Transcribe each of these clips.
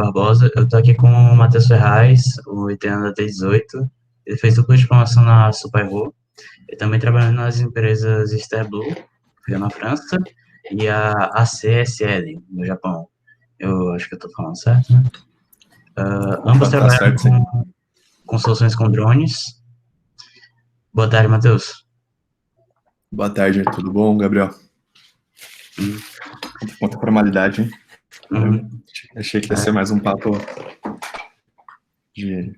Barbosa. Eu tô aqui com o Matheus Ferraz, o veterano da T18. Ele fez o curso de formação na Superro. Ele também trabalha nas empresas Sterblue, que fica na França, e a ACSL, no Japão. Eu acho que eu tô falando certo, né? Ambos Opa, tá trabalham certo, sim. com soluções com drones. Boa tarde, Matheus. Boa tarde, tudo bom, Gabriel? Hum, Quanta formalidade, hein? Caramba, hum, achei que ia ser é, mais um papo de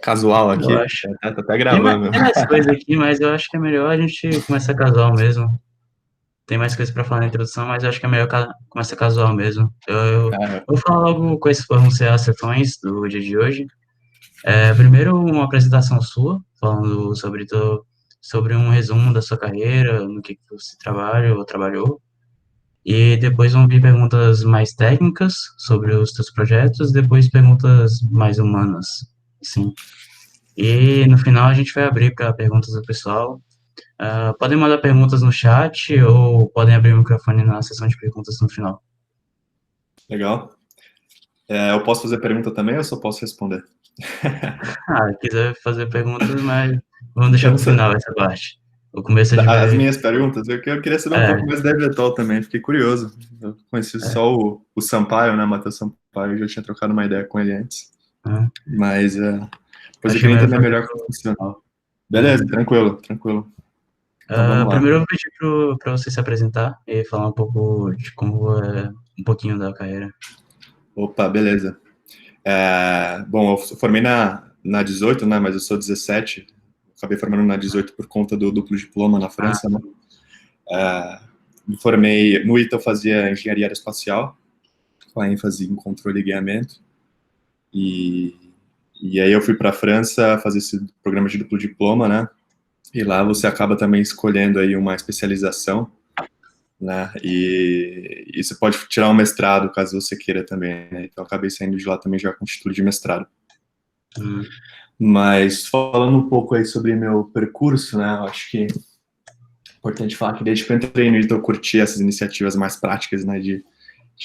casual eu aqui. acho. Tá até gravando. Tem mais coisa aqui, mas eu acho que é melhor a gente começar casual mesmo. Tem mais coisas para falar na introdução, mas eu acho que é melhor começar casual mesmo. Eu Ah, vou falar logo quais vão ser as sessões do dia de hoje. Primeiro, uma apresentação sua, falando sobre um resumo da sua carreira, no que você trabalha ou trabalhou. E depois vão vir perguntas mais técnicas sobre os seus projetos, depois perguntas mais humanas, sim. E no final a gente vai abrir para perguntas do pessoal. Podem mandar perguntas no chat ou podem abrir o microfone na sessão de perguntas no final. legal. Eu posso fazer pergunta também ou só posso responder? Quiser fazer perguntas, mas vamos Eu deixar não para o sei. final essa parte. O começo a gente As vai. minhas perguntas, eu queria saber um pouco É, mais da Evetol também, fiquei curioso. Eu conheci é, só o Sampaio, né, Matheus Sampaio, eu já tinha trocado uma ideia com ele antes. é. Mas depois eu Acho que é queria melhor entender fazer. melhor como funciona. Beleza, Uhum. tranquilo, tranquilo. Então vamos lá. Primeiro eu vou pedir para você se apresentar e falar um pouco de como é um pouquinho da carreira. Opa, beleza. Bom, eu formei na 18, né, mas eu sou 17. Acabei formando na 18 por conta do duplo diploma na Ah, França, né? Me formei, no ITA eu fazia engenharia aeroespacial, com a ênfase em controle e guiamento. E, e aí eu fui para a França fazer esse programa de duplo diploma, né? E lá você acaba também escolhendo aí uma especialização, né? E você pode tirar um mestrado caso você queira também, né? Então eu acabei saindo de lá também já com título de mestrado. hum, Mas falando um pouco aí sobre meu percurso, né? Eu acho que é importante falar que desde que eu entrei no ITA eu curti essas iniciativas mais práticas, né? De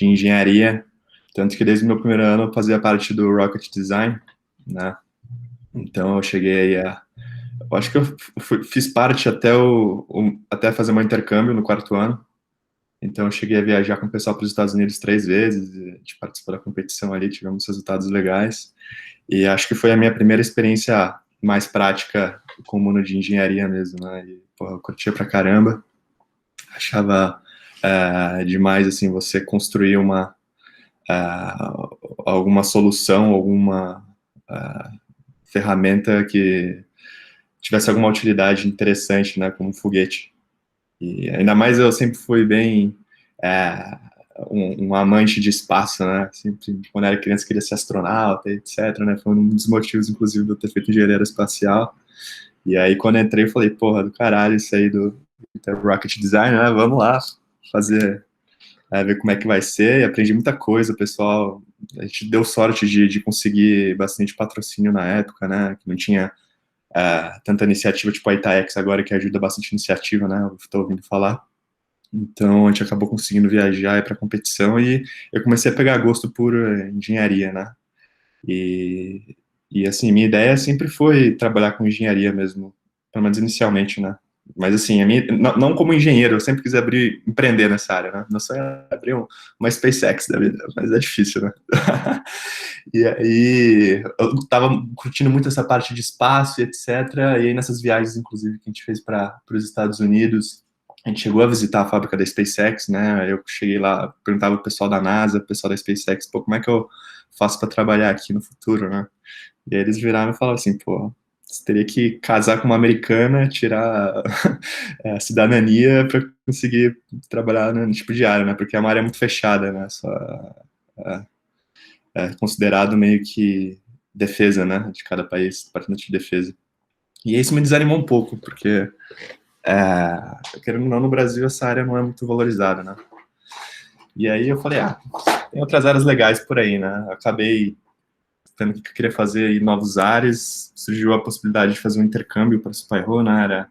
engenharia. Tanto que desde o meu primeiro ano eu fazia parte do Rocket Design, né? Então eu cheguei aí a... Eu acho que eu fiz parte até fazer meu intercâmbio no quarto ano. Então eu cheguei a viajar com o pessoal para os Estados Unidos 3 vezes, a gente participou da competição ali, tivemos resultados legais. E acho que foi a minha primeira experiência mais prática com o mundo de engenharia mesmo, né? E, porra, eu curtia pra caramba. Achava demais, assim, você construir alguma solução, alguma ferramenta que tivesse alguma utilidade interessante, né? Como um foguete. E ainda mais eu sempre fui bem é, um amante de espaço, né? Sempre, quando era criança, queria ser astronauta, etc, né? Foi um dos motivos, inclusive, de eu ter feito engenharia espacial. E aí, quando eu entrei, eu falei, porra, do caralho, isso aí do Rocket Design, né? Vamos lá fazer, ver como é que vai ser. E aprendi muita coisa, pessoal. A gente deu sorte de conseguir bastante patrocínio na época, né? Que não tinha tanta iniciativa tipo a Itaex agora, que ajuda bastante iniciativa, né? Eu estou ouvindo falar. Então a gente acabou conseguindo viajar para competição e eu comecei a pegar gosto por engenharia, né? E, e assim, minha ideia sempre foi trabalhar com engenharia mesmo, pelo menos inicialmente, né? Mas assim, não como engenheiro, eu sempre quis empreender nessa área, né? Meu sonho é abrir uma SpaceX da vida, mas é difícil, né? E aí, eu tava curtindo muito essa parte de espaço e etc. E aí, nessas viagens, inclusive, que a gente fez para os Estados Unidos, a gente chegou a visitar a fábrica da SpaceX, né? Eu cheguei lá, perguntava pro pessoal da NASA, pro pessoal da SpaceX, pô, como é que eu faço para trabalhar aqui no futuro, né? E aí eles viraram e falaram assim, pô, você teria que casar com uma americana, tirar a cidadania para conseguir trabalhar no tipo de área, né? Porque é uma área muito fechada, né? Só, é, é considerado meio que defesa, né? De cada país, departamento de defesa. E isso me desanimou um pouco, porque, querendo ou não, no Brasil essa área não é muito valorizada, né? E aí eu falei, tem outras áreas legais por aí, né? Acabei vendo o que eu queria fazer em novos ares, surgiu a possibilidade de fazer um intercâmbio para Spyro, né?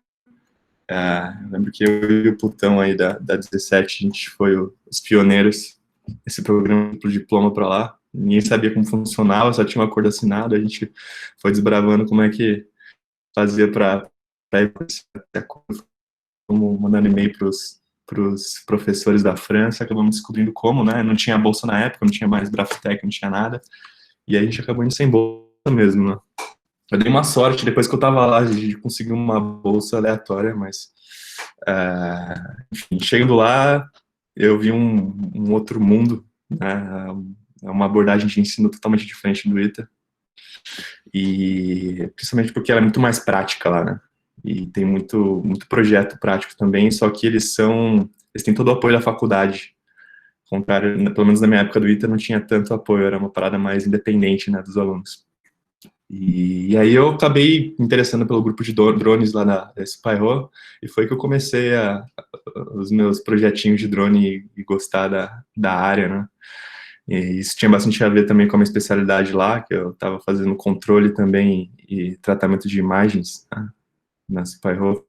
Eu lembro que eu e o Plutão aí da 17, a gente foi os pioneiros desse programa de diploma para lá. ninguém sabia como funcionava, só tinha um acordo assinado, a gente foi desbravando como é que fazia para ir para esse acordo, como mandando e-mail para os professores da França, acabamos descobrindo como, né? Não tinha bolsa na época, não tinha mais Braftec, não tinha nada, e aí a gente acabou indo sem bolsa mesmo, né? Eu dei uma sorte, depois que eu tava lá, de conseguir uma bolsa aleatória, mas, enfim, chegando lá, eu vi um outro mundo, né? Uma abordagem de ensino totalmente diferente do ITA, e principalmente porque ela é muito mais prática lá, né? E tem muito projeto prático também, só que eles têm todo o apoio da faculdade. Ao contrário, pelo menos na minha época do ITA não tinha tanto apoio, era uma parada mais independente, né, dos alunos. E aí eu acabei me interessando pelo grupo de drones lá na Spyro, e foi que eu comecei os meus projetinhos de drone e gostar da área, né? E isso tinha bastante a ver também com a minha especialidade lá, que eu estava fazendo controle também e tratamento de imagens, né, na Spyro,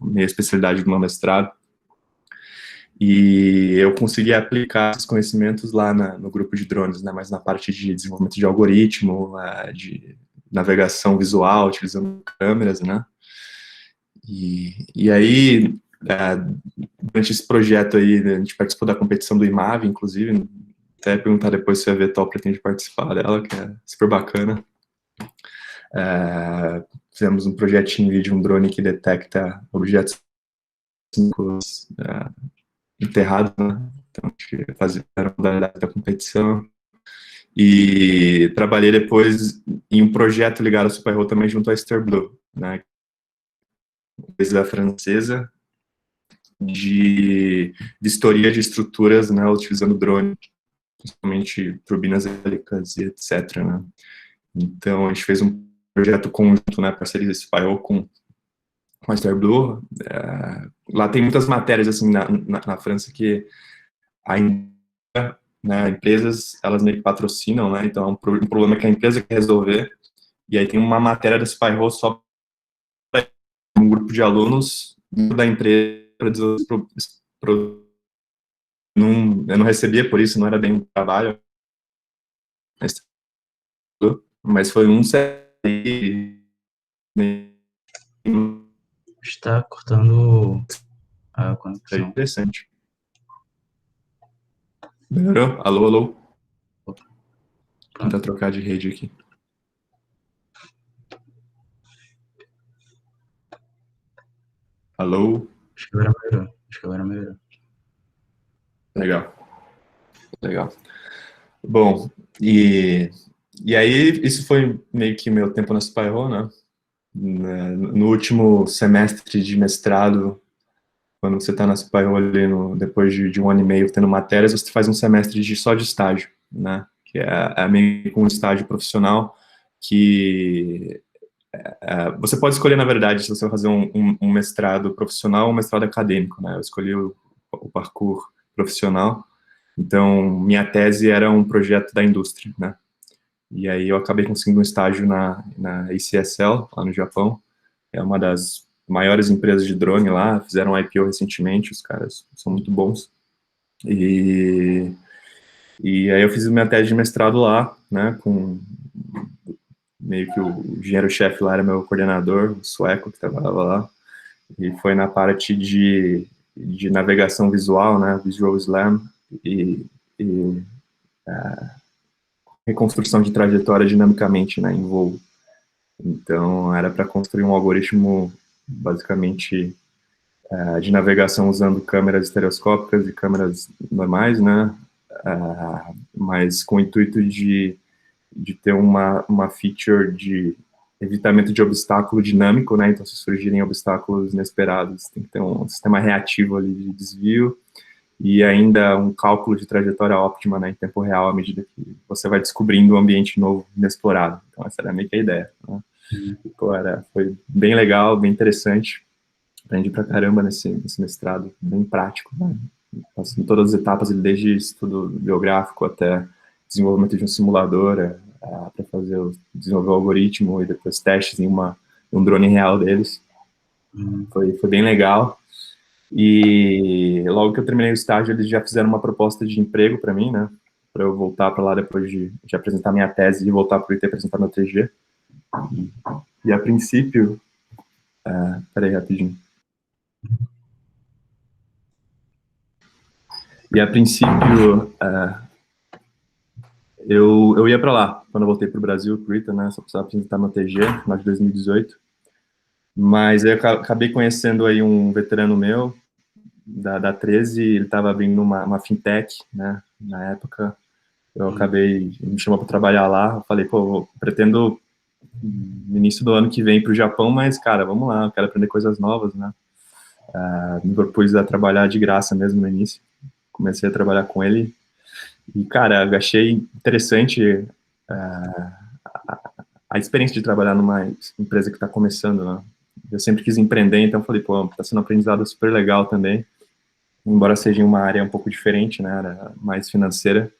minha especialidade do meu mestrado. E eu consegui aplicar esses conhecimentos lá no grupo de drones, né, mas na parte de desenvolvimento de algoritmo, de navegação visual, utilizando câmeras, né? E aí, durante esse projeto aí, a gente participou da competição do IMAV, inclusive, até perguntar depois se a VTOL pretende participar dela, que é super bacana. Fizemos um projetinho de um drone que detecta objetos enterrados, né? Então, a gente fazia a modalidade da competição. E trabalhei depois em um projeto ligado ao Super também junto à Starblue, né? Empresa francesa de vistoria de estruturas, né, utilizando drone, principalmente turbinas eólicas e etc, né? Então, a gente fez um projeto conjunto, né, parceria Spyro com a Starblue. Lá tem muitas matérias, assim, na França que ainda, né, empresas, elas meio que patrocinam, né, então é um problema que a empresa quer resolver, e aí tem uma matéria da Spyro só para um grupo de alunos da empresa para desenvolver. Eu não recebia por isso, não era bem um trabalho, mas foi um Está cortando a conexão. interessante. Melhorou? Alô, alô? Vou tentar trocar de rede aqui. Alô? Acho que agora melhorou. Acho que agora melhorou. Legal. Legal. Bom, e aí isso foi meio que meu tempo na Spyro, né? No último semestre de mestrado, quando você está na Spyro ali, depois de um ano e meio tendo matérias, você faz um semestre só de estágio, né? Que é meio que um estágio profissional que você pode escolher, na verdade, se você vai fazer um mestrado profissional ou um mestrado acadêmico, né? Eu escolhi o parkour profissional, então minha tese era um projeto da indústria, né? E aí eu acabei conseguindo um estágio na ACSL, lá no Japão, é uma das maiores empresas de drone lá, fizeram um IPO recentemente, os caras são muito bons. E aí eu fiz minha tese de mestrado lá, né, com meio que o engenheiro-chefe lá era meu coordenador, o sueco que trabalhava lá, e foi na parte de navegação visual, né, Visual Slam, e reconstrução de trajetória dinamicamente, né, em voo. Então, era para construir um algoritmo, basicamente, de navegação usando câmeras estereoscópicas e câmeras normais, né, mas com o intuito de ter uma feature de evitamento de obstáculo dinâmico, né? Então, se surgirem obstáculos inesperados, tem que ter um sistema reativo ali de desvio e ainda um cálculo de trajetória óptima, né, em tempo real, à medida que você vai descobrindo um ambiente novo, inexplorado. Então, essa era meio que a ideia, né? Foi bem legal, bem interessante. Aprendi pra caramba nesse mestrado, bem prático, né? Passando todas as etapas, desde estudo biográfico até desenvolvimento de um simulador, para desenvolver o algoritmo e depois testes em um drone real deles. Foi bem legal. E logo que eu terminei o estágio, eles já fizeram uma proposta de emprego para mim, né? para eu voltar para lá depois de apresentar minha tese e voltar para o IT apresentar meu TG. E a princípio... peraí, rapidinho. E a princípio, eu ia para lá, quando eu voltei para o Brasil, pro ITA, né, só precisava apresentar meu TG, no de 2018. Mas eu acabei conhecendo aí um veterano meu, da 13, ele estava abrindo uma fintech, né, na época. Eu acabei, me chamou para trabalhar lá, eu falei, pô, eu pretendo no início do ano que vem para o Japão, mas, cara, vamos lá, eu quero aprender coisas novas, né. Me propus a trabalhar de graça mesmo no início. Comecei a trabalhar com ele e, cara, eu achei interessante a experiência de trabalhar numa empresa que está começando, né. Eu sempre quis empreender, então falei, pô, tá sendo um aprendizado super legal também, embora seja em uma área um pouco diferente, né, área mais financeira.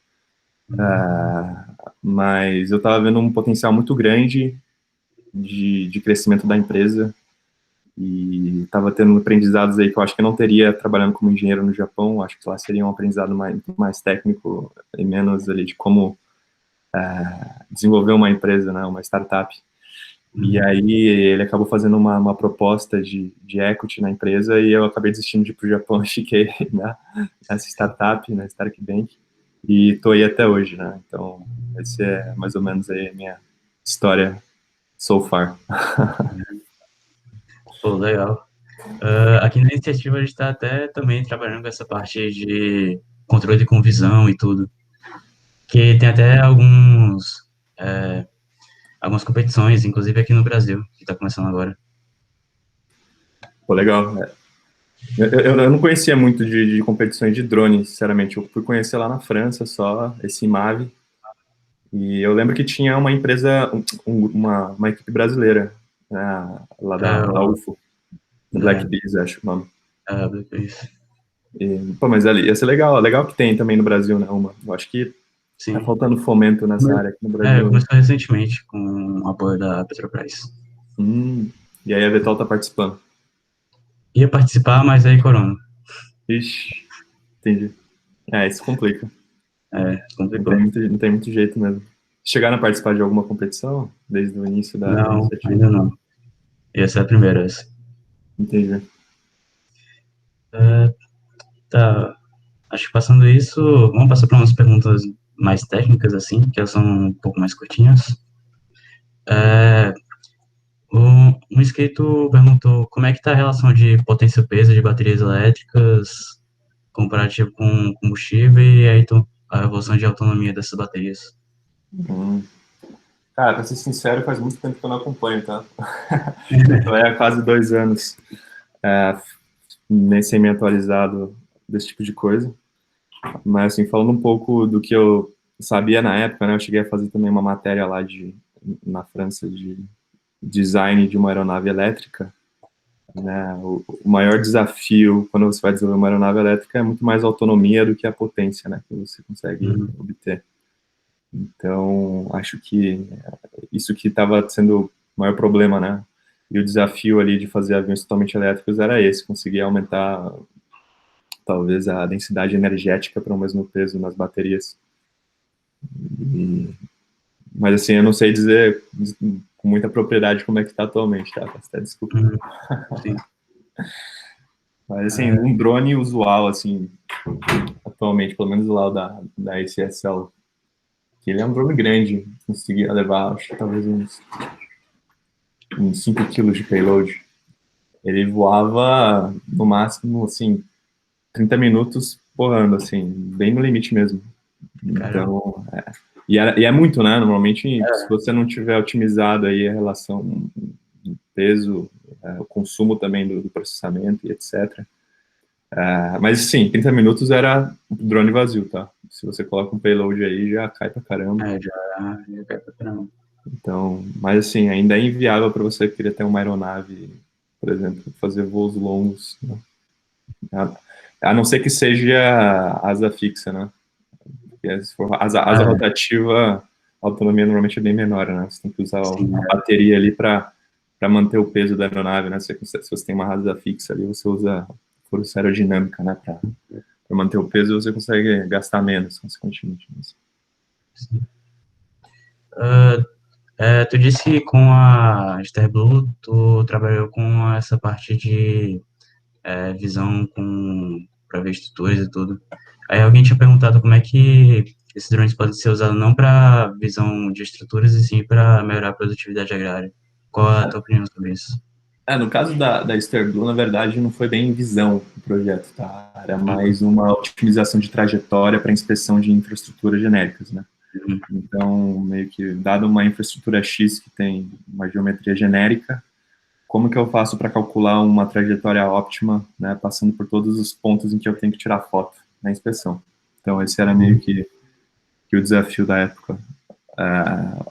Mas eu estava vendo um potencial muito grande de crescimento da empresa e estava tendo aprendizados aí que eu acho que eu não teria trabalhando como engenheiro no Japão. Acho que lá seria um aprendizado mais técnico e menos ali de como desenvolver uma empresa, né, uma startup. E aí ele acabou fazendo uma proposta de equity na empresa e eu acabei desistindo de ir para o Japão e fiquei nessa startup, na Stark Bank, e estou aí até hoje, né? Então, esse é mais ou menos aí a minha história so far. Pô, legal. Aqui na iniciativa a gente está até também trabalhando com essa parte de controle com visão e tudo, que tem até algumas competições, inclusive aqui no Brasil, que está começando agora. Pô, legal. Eu não conhecia muito de competições de drone, sinceramente. Eu fui conhecer lá na França só, esse IMAV. E eu lembro que tinha uma empresa, uma equipe brasileira, né, lá da UFO, Black Bees, acho o nome. Isso. Pô, mas ali ia ser legal, legal que tem também no Brasil, né, eu acho que Sim. tá faltando fomento nessa área aqui no Brasil. Começou recentemente com o apoio da Petrobras. E aí a Vetol tá participando. Ia participar, mas aí corona. Ixi, entendi. Isso complica. Complicou. Não tem muito jeito mesmo. Chegaram a participar de alguma competição desde o início da iniciativa? Ainda não. Essa é a primeira. Entendi. Tá. Acho que passando isso, vamos passar para umas perguntas mais técnicas, assim, que elas são um pouco mais curtinhas. Um inscrito perguntou como é que está a relação de potência-peso de baterias elétricas comparativo com combustível e aí a evolução de autonomia dessas baterias. Cara, pra ser sincero, faz muito tempo que eu não acompanho, tá? Então há quase 2 anos nem sei me atualizado desse tipo de coisa. Mas, assim, falando um pouco do que eu sabia na época, né? Eu cheguei a fazer também uma matéria lá na França de design de uma aeronave elétrica, né? O maior desafio quando você vai desenvolver uma aeronave elétrica é muito mais a autonomia do que a potência, né? Que você consegue obter. Então, acho que isso que estava sendo o maior problema, né? E o desafio ali de fazer aviões totalmente elétricos era esse, conseguir aumentar talvez a densidade energética para o mesmo peso nas baterias. Mas assim, eu não sei dizer com muita propriedade como é que está atualmente, tá? Até desculpa. Sim. Mas assim, um drone usual, assim, atualmente, pelo menos lá da ACSL, que ele é um drone grande, conseguia levar, acho que talvez uns 5 quilos de payload. Ele voava, no máximo, assim, 30 minutos voando, assim, bem no limite mesmo. Então, e é muito, né? Normalmente, se você não tiver otimizado aí a relação peso, o consumo também do processamento e etc. Mas, sim, 30 minutos era drone vazio, tá? Se você coloca um payload aí, já cai pra caramba. Já cai pra caramba. Então, mas assim, ainda é inviável para você querer ter uma aeronave, por exemplo, fazer voos longos, né? A não ser que seja asa fixa, né? Porque se for asa rotativa, a autonomia normalmente é bem menor, né? Você tem que usar a bateria ali para manter o peso da aeronave, né? Se você tem uma asa fixa ali, você usa força aerodinâmica, né? Para manter o peso, você consegue gastar menos, consequentemente. Tu disse que com a Starblue, tu trabalhou com essa parte de visão para ver estruturas e tudo. Aí alguém tinha perguntado como é que esses drones podem ser usados não para visão de estruturas, e sim para melhorar a produtividade agrária. Qual é a tua opinião sobre isso? No caso da Starblue, na verdade, não foi bem visão do projeto, tá? Era Uhum, mais uma otimização de trajetória para inspeção de infraestruturas genéricas, né? uhum, Então, meio que, dado uma infraestrutura X que tem uma geometria genérica, como que eu faço para calcular uma trajetória óptima, né, passando por todos os pontos em que eu tenho que tirar foto na inspeção? Então, esse era meio que o desafio da época.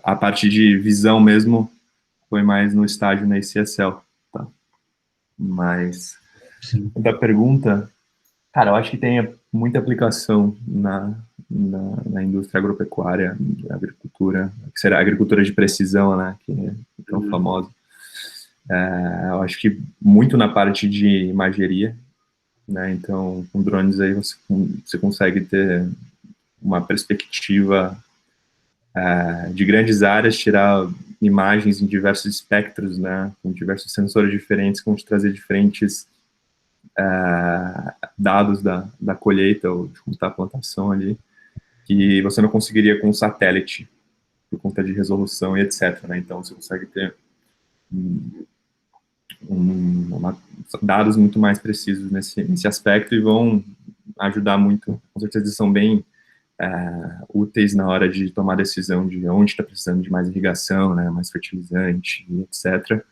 A parte de visão mesmo foi mais no estágio na ICSL, tá? Mas, sim. da pergunta, cara, eu acho que tem muita aplicação na indústria agropecuária, agricultura, que será a agricultura de precisão, né, que é tão Uhum, famosa. Eu acho que muito na parte de imageria, né, então com drones aí você consegue ter uma perspectiva de grandes áreas, tirar imagens em diversos espectros, né, com diversos sensores diferentes, que vão te trazer diferentes dados da colheita ou de como está a plantação ali, que você não conseguiria com um satélite, por conta de resolução e etc. Né? Então, você consegue ter dados muito mais precisos nesse aspecto e vão ajudar muito. Com certeza, são bem úteis na hora de tomar decisão de onde está precisando de mais irrigação, né, mais fertilizante, etc.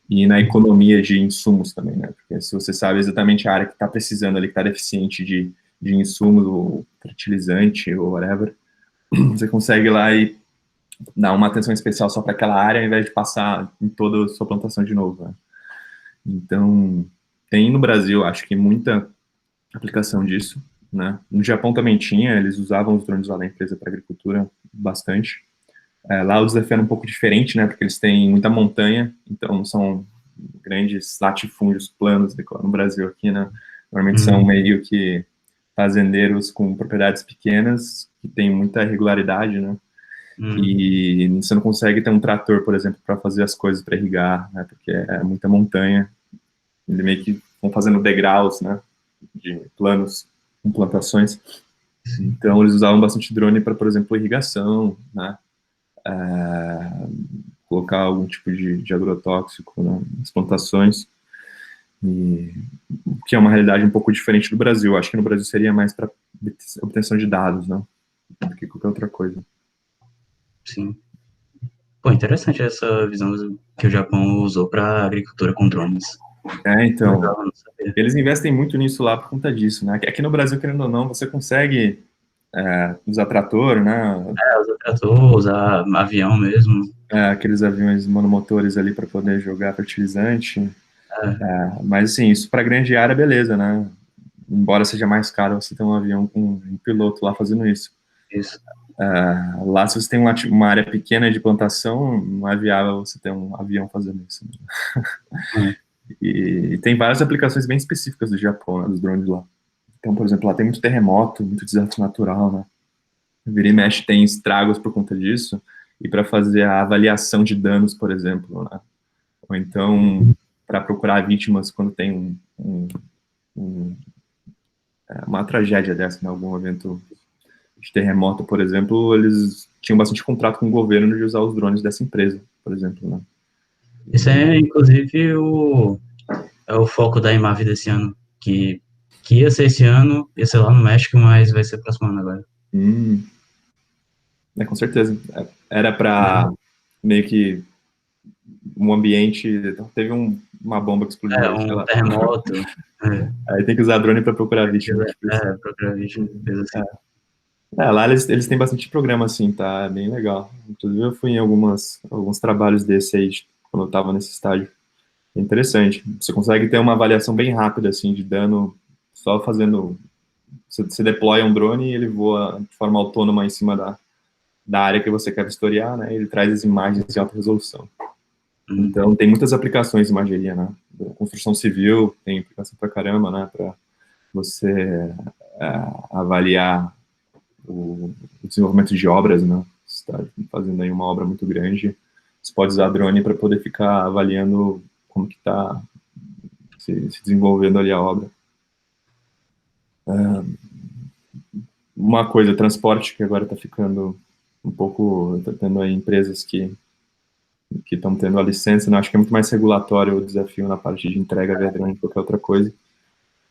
E na economia de insumos também, né? Porque se você sabe exatamente a área que está precisando ali, que está deficiente de insumos, ou fertilizante, ou whatever, você consegue ir lá e dar uma atenção especial só para aquela área, ao invés de passar em toda a sua plantação de novo, né? Então, tem no Brasil, acho que muita aplicação disso, né? No Japão também tinha, eles usavam os drones lá da empresa para agricultura bastante. Lá o desafio era um pouco diferente, né? Porque eles têm muita montanha, então são grandes latifúndios planos, no Brasil aqui, né? Normalmente são uhum, meio que fazendeiros com propriedades pequenas, que tem muita irregularidade, né? uhum, E você não consegue ter um trator, por exemplo, para fazer as coisas para irrigar, né? Porque é muita montanha. Ele meio que vão fazendo degraus, né? De planos com plantações. sim. Então eles usavam bastante drone para, por exemplo, irrigação, né? Colocar algum tipo de agrotóxico, né, nas plantações, e, que é uma realidade um pouco diferente do Brasil. Acho que no Brasil seria mais para obtenção de dados, né, do que qualquer outra coisa. Sim. Pô, interessante essa visão que o Japão usou para agricultura com drones. Então, Legal, não sabia. eles investem muito nisso lá por conta disso, né? Aqui no Brasil, querendo ou não, você consegue usar trator, né? Usar trator, usar avião mesmo. Aqueles aviões monomotores ali para poder jogar fertilizante. É, Mas, assim, isso para grande área, beleza, né? Embora seja mais caro você ter um avião com um piloto lá fazendo isso. isso. Lá, se você tem uma área pequena de plantação, não é viável você ter um avião fazendo isso. Né? É. E tem várias aplicações bem específicas do Japão, né, dos drones lá. Então, por exemplo, lá tem muito terremoto, muito desastre natural, né? Vira e mexe tem estragos por conta disso, e para fazer a avaliação de danos, por exemplo, né? Ou então para procurar vítimas quando tem um, uma tragédia dessa, né? Algum evento de terremoto, por exemplo, eles tinham bastante contrato com o governo de usar os drones dessa empresa, por exemplo, né? Isso é, inclusive, é o foco da Imav desse ano, que ia ser esse ano, ia ser lá no México, mas vai ser próximo ano agora. Hum, com certeza. Era para meio que um ambiente. Teve uma bomba que explodiu aí, sei Um lá. terremoto, Aí tem que usar drone para procurar vítima. Tipo isso. procurar vídeo, coisa assim. Lá eles têm bastante programa assim, tá? É bem legal. Inclusive eu fui em alguns trabalhos desse aí, quando eu tava nesse estágio. É interessante. Você consegue ter uma avaliação bem rápida, assim, de dano, só fazendo. Você deploya um drone e ele voa de forma autônoma em cima da área que você quer vistoriar, né? Ele traz as imagens em alta resolução. Hum, Então, tem muitas aplicações de imageria, né? Construção civil tem aplicação pra caramba, né? Para você avaliar o desenvolvimento de obras, né? Você está fazendo aí uma obra muito grande, você pode usar drone para poder ficar avaliando como que está se desenvolvendo ali a obra. Uma coisa, transporte, que agora está ficando um pouco, está tendo aí empresas que estão tendo a licença, né? Acho que é muito mais regulatório o desafio na parte de entrega via drone do que qualquer outra coisa,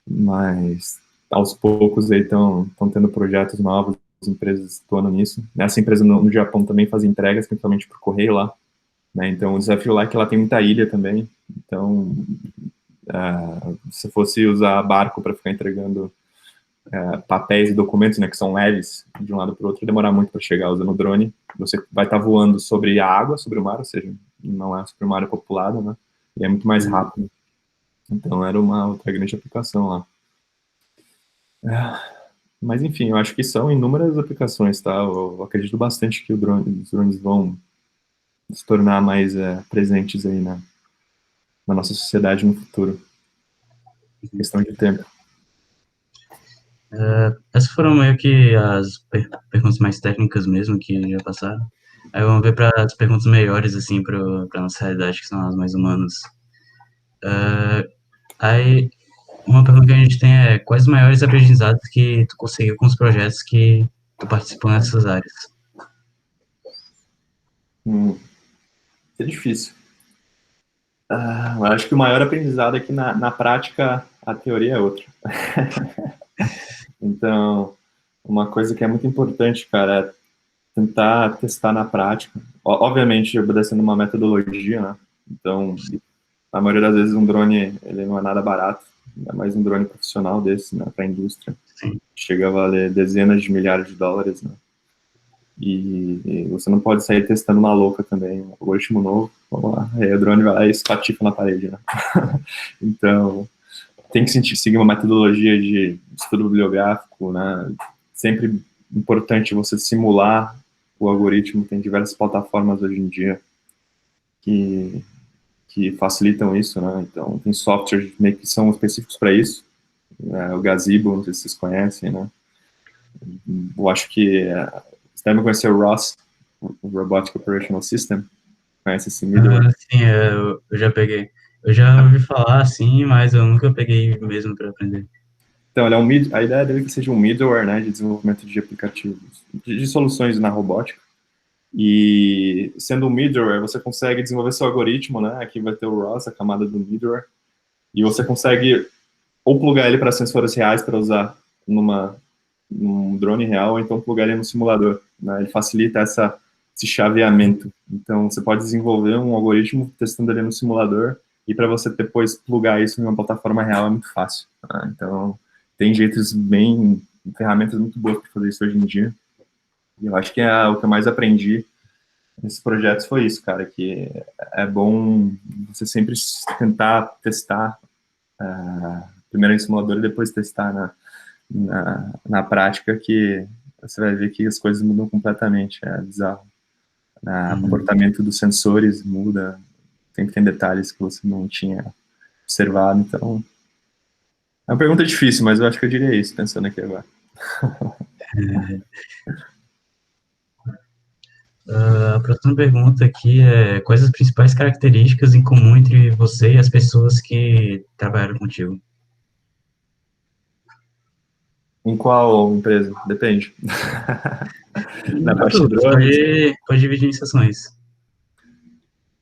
mas aos poucos aí estão tendo projetos novos, as empresas atuando nisso. Essa empresa no Japão também faz entregas, principalmente por correio lá, né? Então o desafio lá é que ela tem muita ilha também, então se fosse usar barco para ficar entregando papéis e documentos, né, que são leves de um lado para o outro, demorar muito para chegar usando o drone. Você vai estar voando sobre a água, sobre o mar, ou seja, não é sobre o mar populado, né? E é muito mais rápido. Então era uma outra grande aplicação lá. Mas enfim, eu acho que são inúmeras aplicações, tá? Eu acredito bastante que os drones vão se tornar mais presentes aí na nossa sociedade no futuro. Questão de tempo. Essas foram meio que as perguntas mais técnicas mesmo que já passaram. Aí vamos ver para as perguntas melhores, assim, para nossa realidade, que são as mais humanas. Aí, uma pergunta que a gente tem é: quais os maiores aprendizados que tu conseguiu com os projetos que tu participou nessas áreas? É difícil. Eu acho que o maior aprendizado é que na prática a teoria é outra. Então, uma coisa que é muito importante, cara, é tentar testar na prática. Obviamente, obedecendo uma metodologia, né? Então, a maioria das vezes um drone, ele não é nada barato, ainda mais um drone profissional desse, né, para a indústria. Sim. Chega a valer dezenas de milhares de dólares, né? E você não pode sair testando na louca também, um algoritmo novo, vamos lá, aí o drone vai lá e espatifa na parede, né? Então, tem que seguir uma metodologia de estudo bibliográfico, né? Sempre importante você simular o algoritmo, tem diversas plataformas hoje em dia que facilitam isso, né? Então, tem softwares meio que são específicos para isso, o Gazebo, não sei se vocês conhecem, né? Eu acho que você deve conhecer o ROS, o Robotic Operational System. Conhece esse middleware? Sim, eu já peguei. Eu já ouvi falar, sim, mas eu nunca peguei mesmo para aprender. Então, ele é a ideia dele é que seja um middleware, né, de desenvolvimento de aplicativos, de soluções na robótica. E sendo um middleware, você consegue desenvolver seu algoritmo, né? Aqui vai ter o ROS, a camada do middleware, e você consegue ou plugar ele para sensores reais para usar num drone real, ou então plugar ele no simulador, né? Ele facilita esse chaveamento. Então, você pode desenvolver um algoritmo testando ele no simulador, e para você depois plugar isso em uma plataforma real é muito fácil. Né? Então, tem ferramentas muito boas para fazer isso hoje em dia. E eu acho que o que eu mais aprendi nesses projetos foi isso, cara, que é bom você sempre tentar testar primeiro em simulador e depois testar na prática, que você vai ver que as coisas mudam completamente, é bizarro. O comportamento dos sensores muda, sempre tem detalhes que você não tinha observado, então é uma pergunta difícil, mas eu acho que eu diria isso, pensando aqui agora. A próxima pergunta aqui é: quais as principais características em comum entre você e as pessoas que trabalharam contigo? Em qual empresa? Depende. Na parte de drones? Pode dividir em sessões.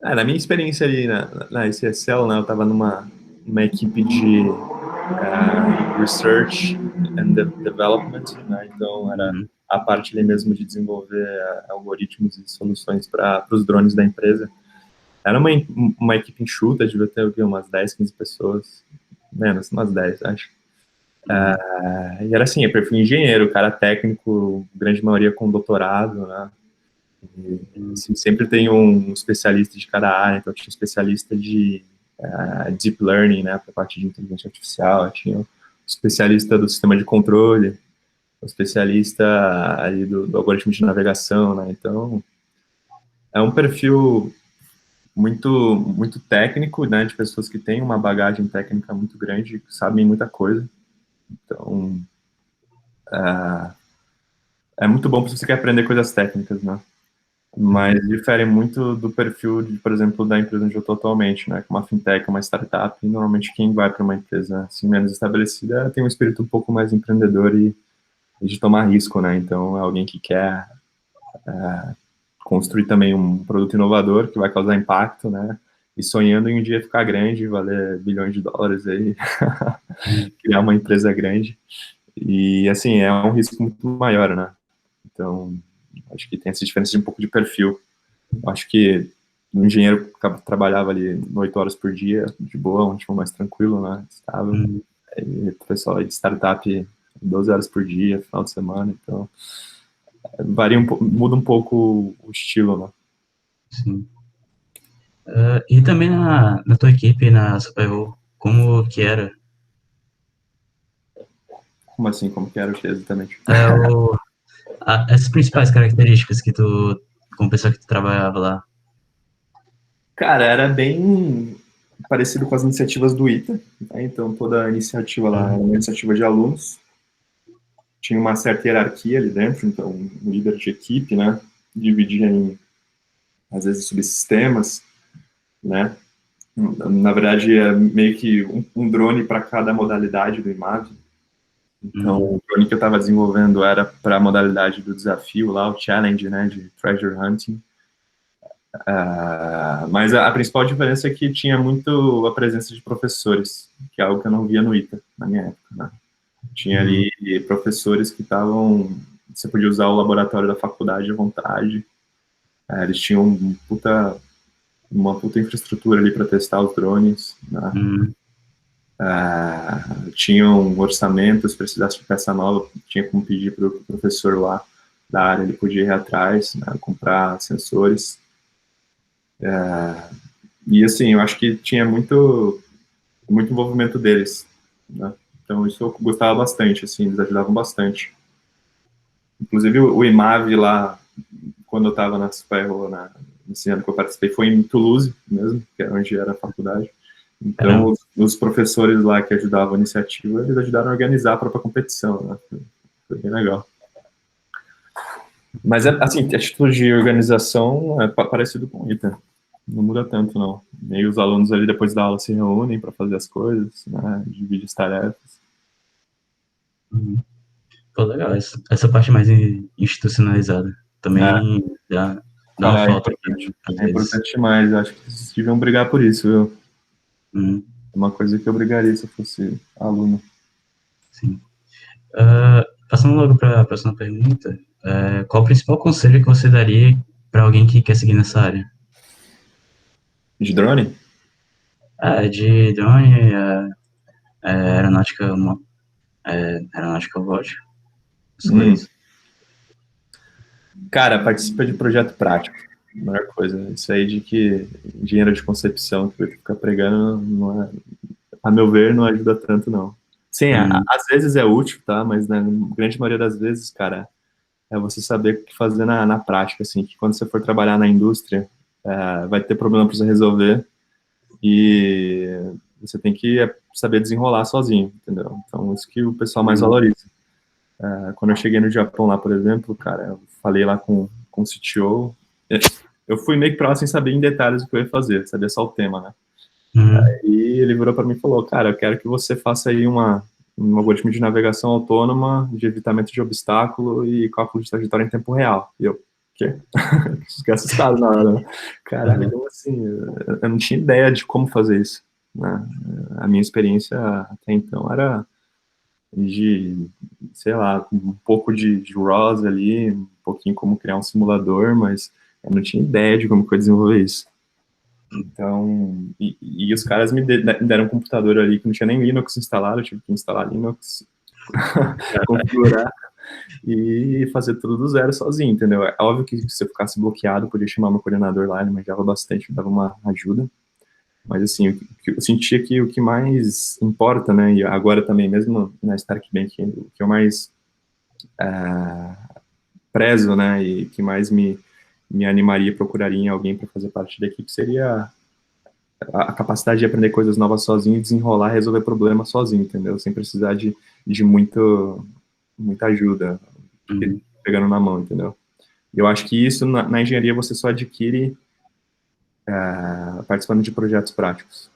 Na minha experiência ali na ICSL, né, eu estava numa equipe de Research and Development, né, então era a parte ali mesmo de desenvolver algoritmos e soluções para os drones da empresa. Era uma equipe enxuta, devia ter umas 10, 15 pessoas, menos, umas 10, acho. E era assim, perfil engenheiro, cara técnico, grande maioria com doutorado, né? E, assim, sempre tem um especialista de cada área, então tinha um especialista de deep learning, né, para a parte de inteligência artificial, tinha um especialista do sistema de controle, um especialista ali do algoritmo de navegação, né, então é um perfil muito, muito técnico, né, de pessoas que têm uma bagagem técnica muito grande, que sabem muita coisa, então é muito bom se você quer aprender coisas técnicas, né? Mas difere muito do perfil, por exemplo, da empresa onde eu estou atualmente, né? Uma fintech, uma startup, e normalmente quem vai para uma empresa assim, menos estabelecida tem um espírito um pouco mais empreendedor e de tomar risco, né? Então é alguém que quer construir também um produto inovador que vai causar impacto, né? E sonhando em um dia ficar grande, valer bilhões de dólares aí, criar uma empresa grande. E assim, é um risco muito maior, né? Então, acho que tem essa diferença de um pouco de perfil. Acho que um engenheiro trabalhava ali 8 horas por dia, de boa, um ritmo mais tranquilo, né? Estável. E o pessoal aí de startup, 12 horas por dia, final de semana. Então, varia muda um pouco o estilo, né? Sim. E também na tua equipe, na Superhero, como que era? Como assim? Como que era o que exatamente? Essas principais características que tu, como pessoa que tu trabalhava lá. Cara, era bem parecido com as iniciativas do ITA, né? Então toda a iniciativa lá era uma iniciativa de alunos, tinha uma certa hierarquia ali dentro, então um líder de equipe, né, dividia em, às vezes, subsistemas, né, na verdade é meio que um drone para cada modalidade do IMAV. Então o drone que eu estava desenvolvendo era para a modalidade do desafio lá, o challenge, né, de treasure hunting. Mas a principal diferença é que tinha muito a presença de professores, que é algo que eu não via no ITA na minha época, né? Tinha ali professores que estavam... Você podia usar o laboratório da faculdade à vontade. Eles tinham uma puta infraestrutura ali para testar os drones, né? Tinham orçamentos, se precisasse de peça nova, tinha como pedir para o professor lá da área, ele podia ir atrás, né, comprar sensores. E assim, eu acho que tinha muito envolvimento deles, né? Então isso eu gostava bastante, assim, eles ajudavam bastante. Inclusive o IMAV lá, quando eu estava na Superhero, nesse ano que eu participei, foi em Toulouse mesmo, que é onde era a faculdade. Então os professores lá que ajudavam a iniciativa, eles ajudaram a organizar a própria competição, né? Foi bem legal. Mas, assim, a título de organização é parecido com o ITA. Não muda tanto, não. E os alunos ali, depois da aula, se reúnem para fazer as coisas, né? Dividem as tarefas. Pô, legal, essa parte mais institucionalizada também dá uma Cara, falta aqui, às é vezes. importante demais. Eu acho que vocês deviam brigar por isso, viu? É uma coisa que eu brigaria se eu fosse aluno. Sim. Passando logo para a próxima pergunta, qual o principal conselho que você daria para alguém que quer seguir nessa área? De drone? De drone, aeronáutica, aeronáutica robótica, essas Hum. coisas. Cara, participa de projeto prático. A melhor coisa. Isso aí de que engenheiro de concepção que vai ficar pregando, não é, a meu ver, não ajuda tanto, não. Sim, às vezes é útil, tá? Mas na grande maioria das vezes, cara, é você saber o que fazer na prática, assim, que quando você for trabalhar na indústria, vai ter problema para você resolver e você tem que saber desenrolar sozinho, entendeu? Então, isso que o pessoal mais valoriza. Quando eu cheguei no Japão lá, por exemplo, cara, eu falei lá com o CTO, eu fui meio que pra lá sem saber em detalhes o que eu ia fazer, sabia só o tema, né? E ele virou para mim e falou, cara, eu quero que você faça aí um algoritmo de navegação autônoma, de evitamento de obstáculo e cálculo de trajetória em tempo real. E eu, o quê? Fiquei assustado na hora, né? Caralho, como assim? Eu não tinha ideia de como fazer isso, né? A minha experiência até então era de, sei lá, um pouco de ROS ali, um pouquinho como criar um simulador, mas eu não tinha ideia de como que eu ia desenvolver isso. Então, e os caras me deram um computador ali que não tinha nem Linux instalado, eu tive que instalar Linux, configurar e fazer tudo do zero sozinho, entendeu? É óbvio que se eu ficasse bloqueado, eu podia chamar meu coordenador lá, ele manjava bastante, me dava uma ajuda. Mas, assim, eu sentia que o que mais importa, né, e agora também, mesmo na Stark Bank, o que eu mais prezo, né, e que mais me animaria, procuraria em alguém para fazer parte da equipe, seria a capacidade de aprender coisas novas sozinho, desenrolar, resolver problemas sozinho, entendeu? Sem precisar de muito muita ajuda, Uhum. pegando na mão, entendeu? E eu acho que isso, na engenharia, você só adquire participando de projetos práticos.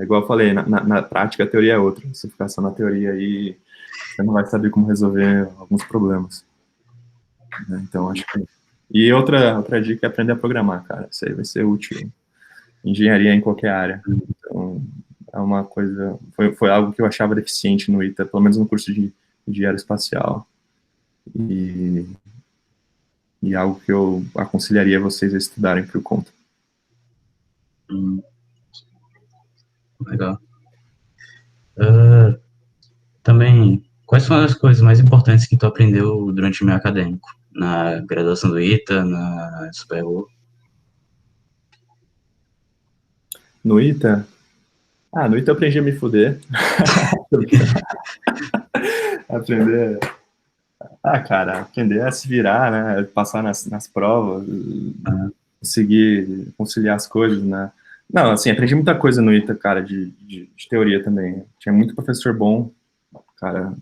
Igual eu falei, na prática a teoria é outra. Se ficar só na teoria aí, você não vai saber como resolver alguns problemas, né? Então, acho que... E outra dica é aprender a programar, cara. Isso aí vai ser útil. Engenharia em qualquer área. Então, é uma coisa... Foi algo que eu achava deficiente no ITA, pelo menos no curso de aeroespacial. E algo que eu aconselharia vocês a estudarem por conta. Uhum. Legal. Ah, também, quais são as coisas mais importantes que tu aprendeu durante o meio acadêmico? Na graduação do ITA, na Superu? No ITA? No ITA eu aprendi a me fuder. Aprender... cara, aprender a se virar, né? Passar nas provas, Ah, conseguir conciliar as coisas, né? Não, assim, aprendi muita coisa no ITA, cara, de teoria também. Tinha muito professor bom, cara.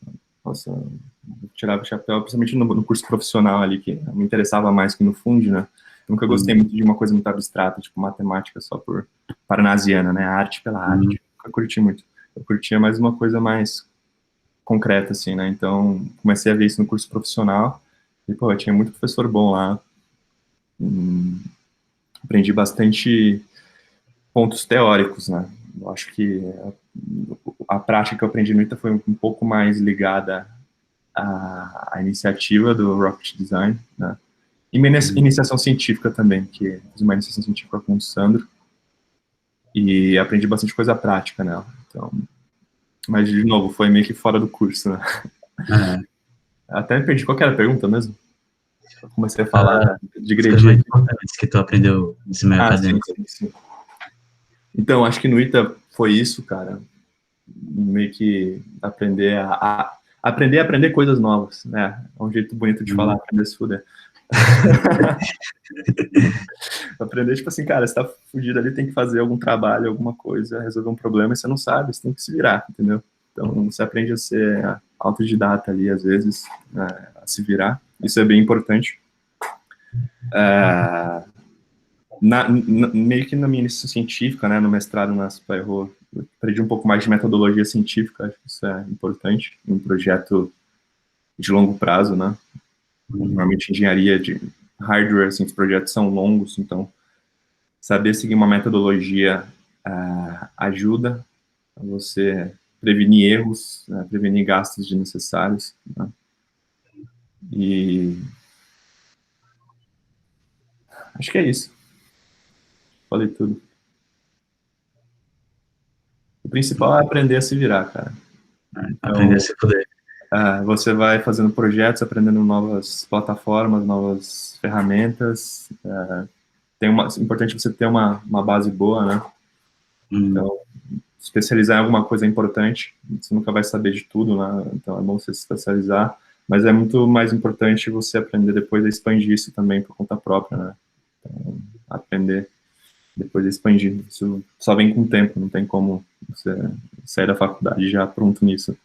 Nossa, eu tirava o chapéu, principalmente no curso profissional ali, que me interessava mais que no fundo, né? Eu nunca gostei uhum, muito de uma coisa muito abstrata, tipo matemática só por parnasiana, né? Arte pela uhum, arte. Nunca curti muito. Eu curtia mais uma coisa mais concreta, assim, né? Então, comecei a ver isso no curso profissional. E, pô, tinha muito professor bom lá. Aprendi bastante pontos teóricos, né? Eu acho que a prática que eu aprendi no ITA foi um pouco mais ligada à iniciativa do Rocket Design, né? E minha uhum. iniciação científica também, que fiz uma iniciação científica com o Sandro, e aprendi bastante coisa prática nela. Então, mas, de novo, foi meio que fora do curso, né? É, Até me perdi. Qual que era a pergunta mesmo? Eu comecei a ah, falar, as coisas digredi mais aqui. importantes que tu aprendeu nesse meio Sim, acadêmico. sim, sim. Então, acho que no ITA foi isso, cara. Meio que aprender a aprender coisas novas, né? É um jeito bonito de falar, Uhum, aprender a se fuder. Aprender, tipo assim, cara, você tá fudido ali, tem que fazer algum trabalho, alguma coisa, resolver um problema, e você não sabe, você tem que se virar, entendeu? Então, você aprende a ser autodidata ali, às vezes, né, a se virar. Isso é bem importante. É, meio que na minha iniciação científica, né, no mestrado na Superro, eu aprendi um pouco mais de metodologia científica, acho que isso é importante, em um projeto de longo prazo, né? uhum, Normalmente engenharia de hardware, assim, os projetos são longos, então saber seguir uma metodologia ajuda a você prevenir erros, né, prevenir gastos desnecessários, né? E acho que é isso. Falei tudo. O principal é aprender a se virar, cara. aprender a Então, se poder. você vai fazendo projetos, aprendendo novas plataformas, novas ferramentas. É importante você ter uma base boa, né? Uhum, Então, especializar em alguma coisa é importante. Você nunca vai saber de tudo, né? Então, é bom você se especializar. Mas é muito mais importante você aprender depois a expandir isso também por conta própria, né? Então, aprender depois a expandir. Isso só vem com o tempo, não tem como você sair da faculdade já pronto nisso.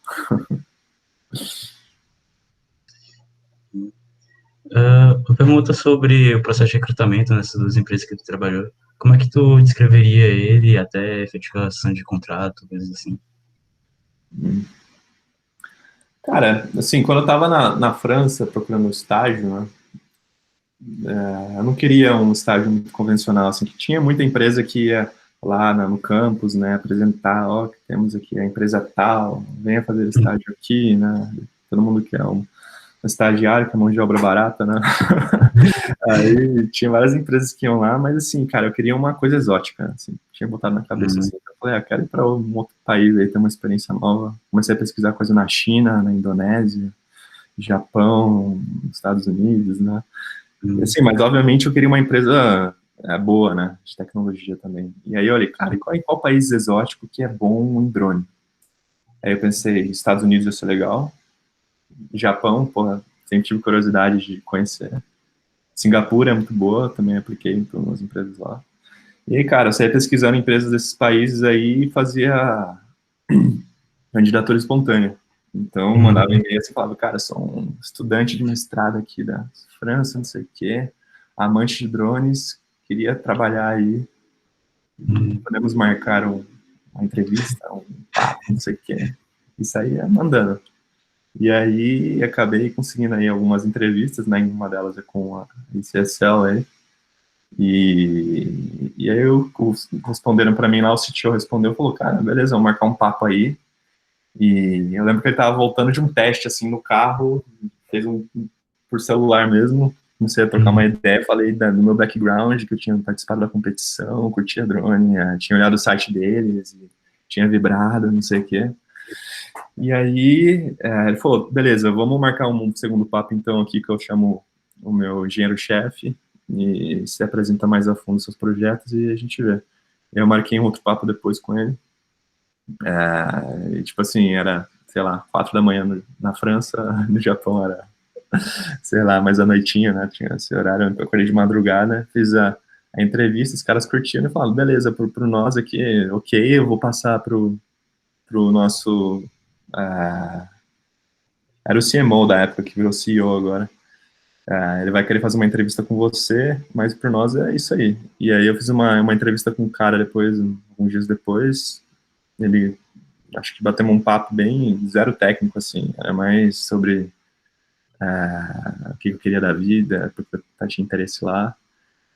uma pergunta sobre o processo de recrutamento nessas duas empresas que tu trabalhou. Como é que tu descreveria ele até efetivação de contrato, coisas assim? Cara, assim, quando eu tava na França procurando estágio, né? Eu não queria um estágio muito convencional, assim, que tinha muita empresa que ia lá no campus, né, apresentar, ó, que temos aqui a empresa tal, venha fazer estágio aqui, né, todo mundo quer um estagiário, que é mão de obra barata, né. Aí tinha várias empresas que iam lá, mas assim, cara, eu queria uma coisa exótica, assim, tinha botado na cabeça Uhum, assim, eu falei, quero ir para um outro país aí, ter uma experiência nova. Comecei a pesquisar coisa na China, na Indonésia, Japão, Estados Unidos, né. uhum, Sim, mas obviamente eu queria uma empresa boa, né, de tecnologia também. E aí eu olhei, cara, em qual país exótico que é bom em drone? Aí eu pensei, Estados Unidos ia ser legal, Japão, porra, sempre tive curiosidade de conhecer. Singapura é muito boa, também apliquei para umas empresas lá. E aí, cara, eu saía pesquisando empresas desses países aí e fazia candidatura espontânea. Então, mandava e-mail e falava, cara, sou um estudante de mestrado aqui da França, não sei o quê, amante de drones, queria trabalhar aí, podemos marcar uma entrevista, um papo, não sei o quê. Isso aí é mandando. E aí, acabei conseguindo aí algumas entrevistas, né, uma delas é com a ICSL aí, e aí responderam para mim lá, o CTO respondeu, falou, cara, beleza, vamos marcar um papo aí. E eu lembro que ele tava voltando de um teste, assim, no carro, fez por celular mesmo, comecei a trocar uma ideia, falei do meu background, que eu tinha participado da competição, curtia drone, tinha olhado o site deles, tinha vibrado, não sei o quê. E aí, ele falou, beleza, vamos marcar um segundo papo, então, aqui, que eu chamo o meu engenheiro-chefe, e se apresenta mais a fundo seus projetos, e a gente vê. Eu marquei um outro papo depois com ele, e, tipo assim, era, sei lá, 4 da manhã na França, no Japão era, sei lá, mais à noitinha, né, tinha esse horário, eu acordei de madrugada, fiz a entrevista, os caras curtiram e falaram, beleza, pro nós aqui, ok, eu vou passar pro nosso, era o CMO da época, que virou CEO agora, ele vai querer fazer uma entrevista com você, mas por nós é isso aí. E aí eu fiz uma entrevista com o cara depois, alguns dias depois, ele, acho que batemos um papo bem zero técnico, assim, era mais sobre o que eu queria da vida, porque eu tinha interesse lá.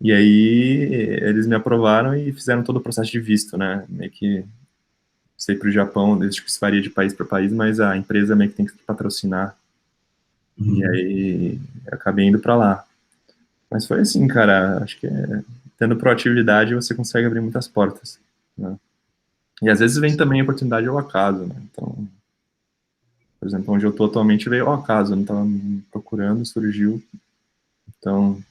E aí eles me aprovaram e fizeram todo o processo de visto, né? Meio que sei para o Japão, acho que isso varia de país para país, mas a empresa meio que tem que patrocinar. E aí eu acabei indo para lá. Mas foi assim, cara, acho que tendo proatividade você consegue abrir muitas portas, né? E às vezes vem também a oportunidade ao acaso, né? Então, por exemplo, onde eu tô atualmente veio ao acaso, eu não estava procurando, surgiu. Então,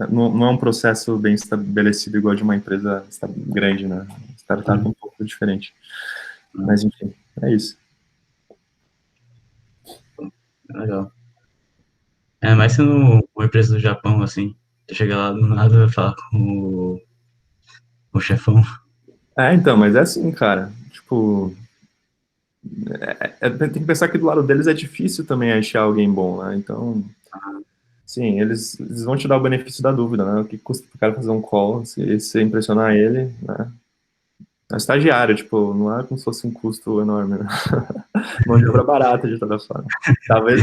não é um processo bem estabelecido igual de uma empresa grande, né? Startup é um pouco diferente. Mas, enfim, é isso. Legal. Mas sendo uma empresa do Japão, assim, você chega lá do nada e falar com o chefão. Então, mas é assim, cara. Tipo, tem que pensar que do lado deles é difícil também achar alguém bom, né? Então, sim, eles vão te dar o benefício da dúvida, né? O que custa pro cara fazer um call, se impressionar ele, né? É estagiário, tipo, não é como se fosse um custo enorme, né? Mão de obra barata de toda forma.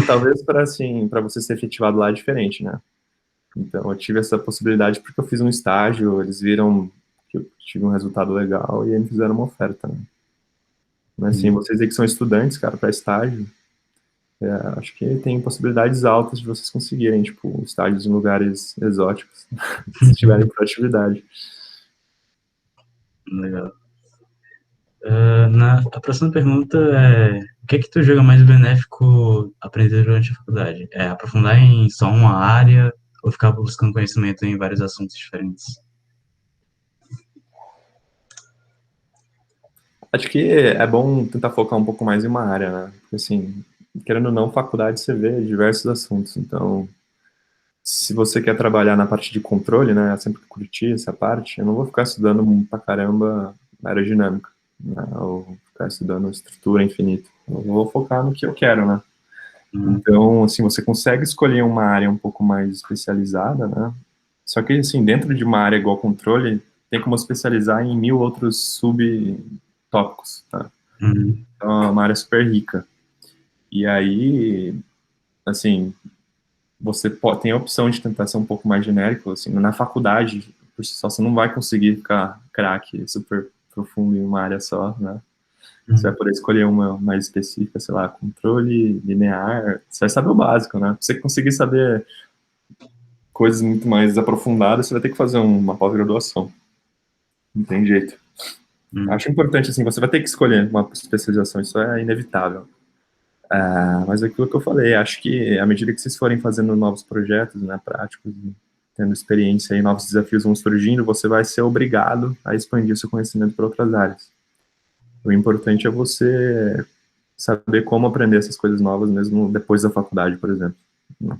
Talvez para assim, para você ser efetivado lá é diferente, né? Então eu tive essa possibilidade porque eu fiz um estágio, eles viram que eu tive um resultado legal e aí me fizeram uma oferta, né? Mas assim, vocês aí que são estudantes, cara, para estágio, acho que tem possibilidades altas de vocês conseguirem, tipo, estágios em lugares exóticos, se tiverem proatividade. Legal. A próxima pergunta é: o que é que tu julga mais benéfico aprender durante a faculdade? É aprofundar em só uma área ou ficar buscando conhecimento em vários assuntos diferentes? Acho que é bom tentar focar um pouco mais em uma área, né? Porque, assim, querendo ou não, faculdade você vê diversos assuntos. Então, se você quer trabalhar na parte de controle, né? Eu sempre curti essa parte. Eu não vou ficar estudando pra caramba aerodinâmica, né? Ou ficar estudando estrutura infinita. Eu vou focar no que eu quero, né? Então, assim, você consegue escolher uma área um pouco mais especializada, né? Só que, assim, dentro de uma área igual controle, tem como especializar em 1000 outros subtópicos, tá? Então, é uma área super rica. E aí, assim, você tem a opção de tentar ser um pouco mais genérico, assim, na faculdade, por si só, você não vai conseguir ficar craque super profundo em uma área só, né? Você vai poder escolher uma mais específica, sei lá, controle linear, você vai saber o básico, né? Pra você conseguir saber coisas muito mais aprofundadas, você vai ter que fazer uma pós-graduação. Não tem jeito. Acho importante, assim, você vai ter que escolher uma especialização, isso é inevitável. Mas aquilo que eu falei, acho que à medida que vocês forem fazendo novos projetos, né, práticos, tendo experiência e novos desafios vão surgindo, você vai ser obrigado a expandir seu conhecimento para outras áreas. O importante é você saber como aprender essas coisas novas mesmo depois da faculdade, por exemplo, né?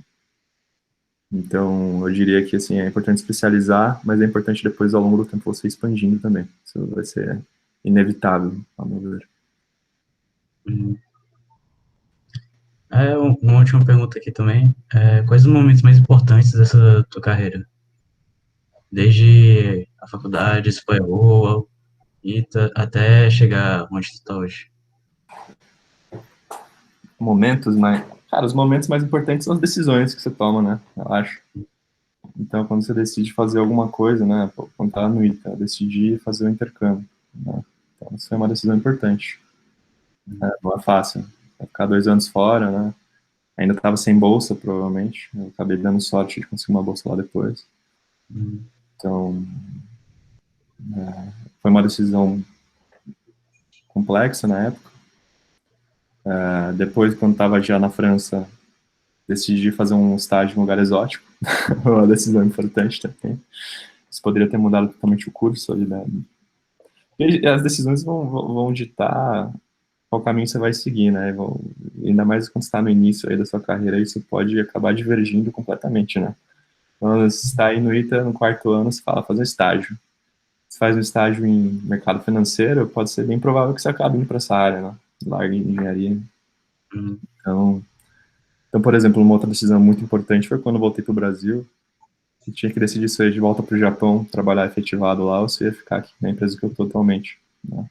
Então, eu diria que, assim, é importante especializar, mas é importante depois, ao longo do tempo, você expandindo também. Isso vai ser inevitável, ao meu ver. Hum. Uma última pergunta aqui também. Quais os momentos mais importantes dessa tua carreira? Desde a faculdade, se foi boa, e até chegar onde tu está hoje. Momentos mais. Cara, os momentos mais importantes são as decisões que você toma, né? Eu acho. Então, quando você decide fazer alguma coisa, né? Pô, quando tá no ITA, eu decidi fazer o intercâmbio, né? Então, isso é uma decisão importante. Não é fácil. Vai ficar 2 anos fora, né? Ainda estava sem bolsa, provavelmente. Eu acabei dando sorte de conseguir uma bolsa lá depois. Hum. Então, foi uma decisão complexa na época. Depois, quando estava já na França, decidi fazer um estágio em um lugar exótico. Uma decisão importante também. Isso poderia ter mudado totalmente o curso ali, né? E as decisões vão ditar qual caminho você vai seguir, né? Ainda mais quando está no início aí da sua carreira, isso pode acabar divergindo completamente, né? Quando você está aí no ITA, no 4º ano, você fala fazer estágio. Você faz um estágio em mercado financeiro, pode ser bem provável que você acabe indo para essa área, né? Larga em engenharia. Hum. Então, por exemplo, uma outra decisão muito importante foi quando eu voltei para o Brasil. Eu tinha que decidir se eu ia de volta para o Japão, trabalhar efetivado lá, ou se eu ia ficar aqui na empresa que eu estou atualmente, né?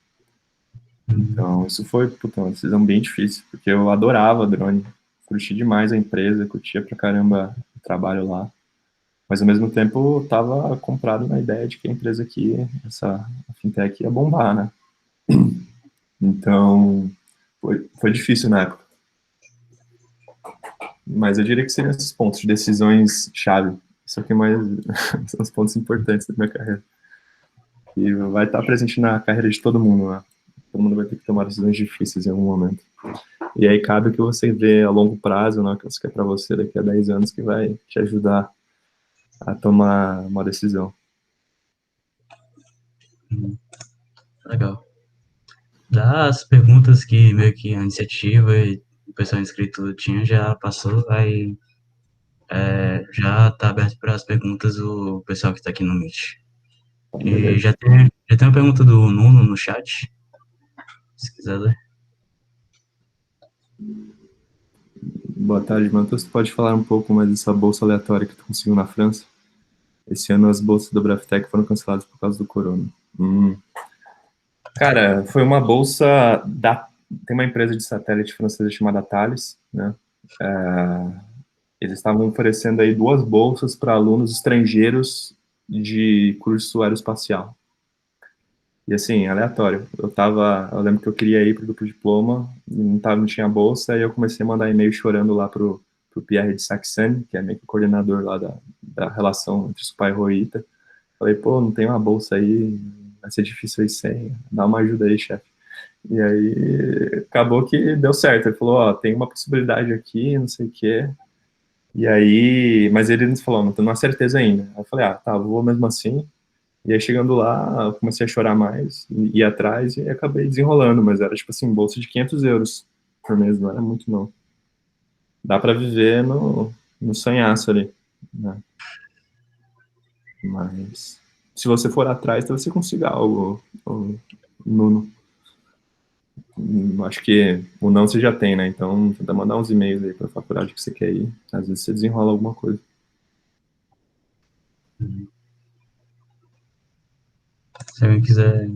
Então, isso foi, puta, uma decisão bem difícil, porque eu adorava drone, curti demais a empresa, curtia pra caramba o trabalho lá, mas ao mesmo tempo eu tava comprado na ideia de que a empresa aqui, a fintech ia bombar, né? Então, foi difícil na época. Mas eu diria que seriam esses pontos de decisões chave. Isso aqui é mais são os pontos importantes da minha carreira. E vai estar presente na carreira de todo mundo, né? Todo mundo vai ter que tomar decisões difíceis em algum momento. E aí cabe o que você vê a longo prazo, né, que você quer para você daqui a 10 anos, que vai te ajudar a tomar uma decisão. Legal. Das perguntas que meio que a iniciativa e o pessoal inscrito tinha já passou, aí já está aberto para as perguntas do pessoal que está aqui no Meet. Então, E beleza. já tem uma pergunta do Nuno no chat, se quiser ler. Boa tarde, Matheus. Você pode falar um pouco mais dessa bolsa aleatória que tu conseguiu na França? Esse ano as bolsas do Braftec foram canceladas por causa do corona. Cara, foi uma bolsa da... Tem uma empresa de satélite francesa chamada Thales, né? Eles estavam oferecendo aí 2 bolsas para alunos estrangeiros de curso aeroespacial. E assim, aleatório. Eu lembro que eu queria ir pro duplo diploma, não tinha bolsa, e eu comecei a mandar e-mail chorando lá pro Pierre de Saxane, que é meio que o coordenador lá da relação entre Supai e Roita. Falei, pô, não tem uma bolsa aí, vai ser difícil aí sem, dá uma ajuda aí, chefe. E aí, acabou que deu certo. Ele falou, ó, tem uma possibilidade aqui, não sei o quê. E aí, mas ele nos falou, não tenho uma certeza ainda. Aí eu falei, ah, tá, vou mesmo assim. E aí, chegando lá, eu comecei a chorar mais, ir atrás e acabei desenrolando, mas era tipo assim, bolsa de 500 euros por mês, não era muito não. Dá para viver no sonhaço ali, né? Mas se você for atrás, talvez você consiga algo, Nuno. Acho que o não você já tem, né? Então, tenta mandar uns e-mails aí para a faculdade que você quer ir. Às vezes você desenrola alguma coisa. Se alguém quiser